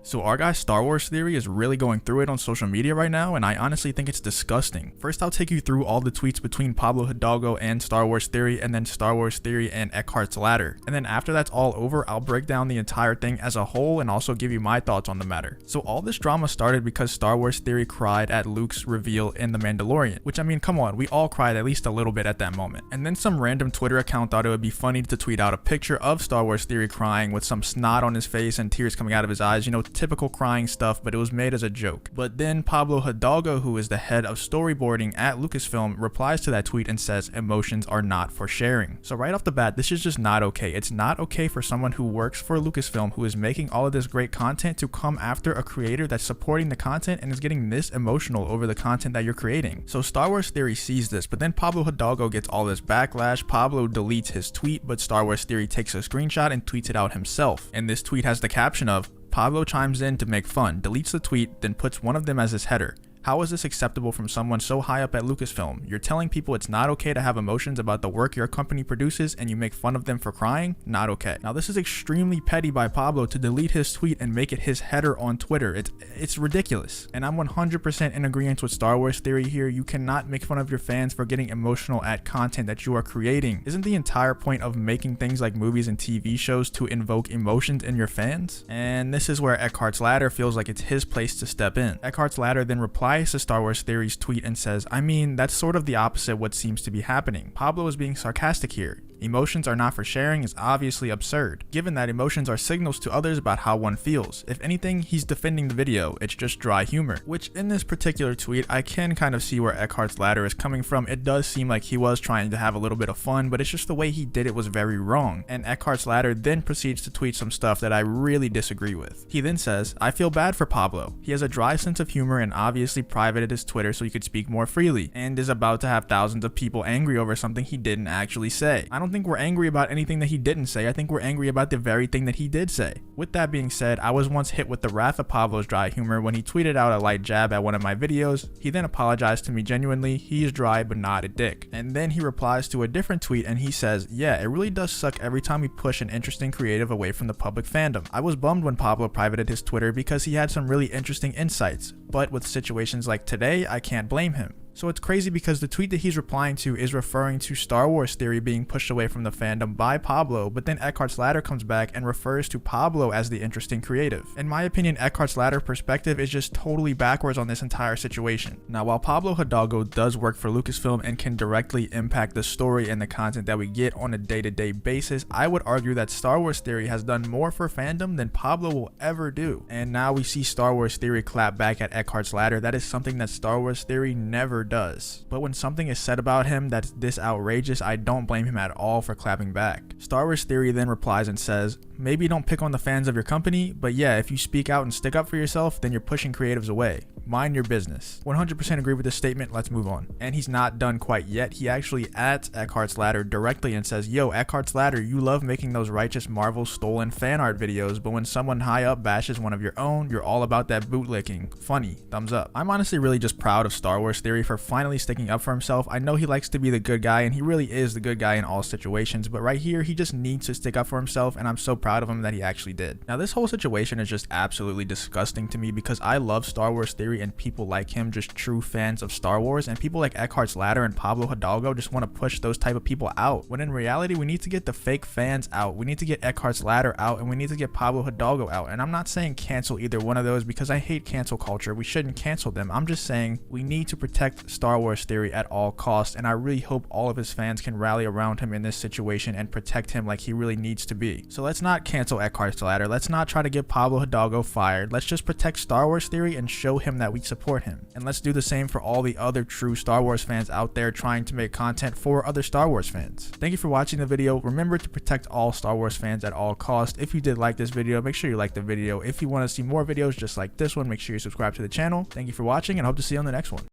So our guy Star Wars Theory is really going through it on social media right now, and I honestly think it's disgusting. First, I'll take you through all the tweets between Pablo Hidalgo and Star Wars Theory, and then Star Wars Theory and Eckharts ladder. And then after that's all over, I'll break down the entire thing as a whole and also give you my thoughts on the matter. So all this drama started because Star Wars Theory cried at Luke's reveal in The Mandalorian, which, I mean, come on, we all cried at least a little bit at that moment. And then some random Twitter account thought it would be funny to tweet out a picture of Star Wars Theory crying with some snot on his face and tears coming out of his eyes, you know, typical crying stuff, but it was made as a joke. But then Pablo Hidalgo, who is the head of storyboarding at Lucasfilm, replies to that tweet and says emotions are not for sharing. So right off the bat, this is just not okay. It's not okay for someone who works for Lucasfilm, who is making all of this great content, to come after a creator that's supporting the content and is getting this emotional over the content that you're creating. So Star Wars Theory sees this, but then Pablo Hidalgo gets all this backlash. Pablo deletes his tweet, but Star Wars Theory takes a screenshot and tweets it out himself. And this tweet has the caption of, Pablo chimes in to make fun, deletes the tweet, then puts one of them as his header. How is this acceptable from someone so high up at Lucasfilm? You're telling people it's not okay to have emotions about the work your company produces and you make fun of them for crying? Not okay. Now this is extremely petty by Pablo to delete his tweet and make it his header on Twitter. It's ridiculous. And I'm 100% in agreement with Star Wars Theory here. You cannot make fun of your fans for getting emotional at content that you are creating. Isn't the entire point of making things like movies and TV shows to invoke emotions in your fans? And this is where Eckharts ladder feels like it's his place to step in. Eckharts ladder then replies to Star Wars Theory's tweet and says, I mean, that's sort of the opposite of what seems to be happening. Pablo is being sarcastic here. Emotions are not for sharing is obviously absurd, given that emotions are signals to others about how one feels. If anything, he's defending the video, it's just dry humor. Which in this particular tweet, I can kind of see where Eckharts ladder is coming from. It does seem like he was trying to have a little bit of fun, but it's just the way he did it was very wrong. And Eckharts ladder then proceeds to tweet some stuff that I really disagree with. He then says, I feel bad for Pablo. He has a dry sense of humor and obviously privated his Twitter so he could speak more freely, and is about to have thousands of people angry over something he didn't actually say. I don't think we're angry about anything that he didn't say. I think we're angry about the very thing that he did say. With that being said, I was once hit with the wrath of Pablo's dry humor when he tweeted out a light jab at one of my videos. He then apologized to me genuinely. He is dry but not a dick. And then he replies to a different tweet and he says, yeah, it really does suck every time we push an interesting creative away from the public fandom. I was bummed when Pablo privated his Twitter because he had some really interesting insights, but with situations like today, I can't blame him. So it's crazy because the tweet that he's replying to is referring to Star Wars Theory being pushed away from the fandom by Pablo, but then Eckharts ladder comes back and refers to Pablo as the interesting creative. In my opinion, Eckharts ladder perspective is just totally backwards on this entire situation. Now, while Pablo Hidalgo does work for Lucasfilm and can directly impact the story and the content that we get on a day-to-day basis, I would argue that Star Wars Theory has done more for fandom than Pablo will ever do. And now we see Star Wars Theory clap back at Eckharts ladder. That is something that Star Wars Theory never does. But when something is said about him that's this outrageous, I don't blame him at all for clapping back. Star Wars Theory then replies and says, maybe don't pick on the fans of your company, but yeah, if you speak out and stick up for yourself, then you're pushing creatives away. Mind your business. 100% agree with this statement. Let's move on. And he's not done quite yet. He actually adds Eckharts ladder directly and says, yo, Eckharts ladder, you love making those righteous Marvel stolen fan art videos, but when someone high up bashes one of your own, you're all about that bootlicking. Funny. Thumbs up. I'm honestly really just proud of Star Wars Theory for finally sticking up for himself. I know he likes to be the good guy, and he really is the good guy in all situations, but right here, he just needs to stick up for himself, and I'm so proud of him that he actually did. Now, this whole situation is just absolutely disgusting to me because I love Star Wars Theory and people like him, just true fans of Star Wars, and people like Eckharts ladder and Pablo Hidalgo just want to push those type of people out, when in reality, we need to get the fake fans out. We need to get Eckharts ladder out, and we need to get Pablo Hidalgo out. And I'm not saying cancel either one of those because I hate cancel culture. We shouldn't cancel them. I'm just saying we need to protect Star Wars Theory at all costs, and I really hope all of his fans can rally around him in this situation and protect him like he really needs to be. So let's not cancel Eckharts ladder. Let's not try to get Pablo Hidalgo fired. Let's just protect Star Wars Theory and show him that we support him. And let's do the same for all the other true Star Wars fans out there trying to make content for other Star Wars fans. Thank you for watching the video. Remember to protect all Star Wars fans at all costs. If you did like this video, make sure you like the video. If you want to see more videos just like this one, make sure you subscribe to the channel. Thank you for watching and hope to see you on the next one.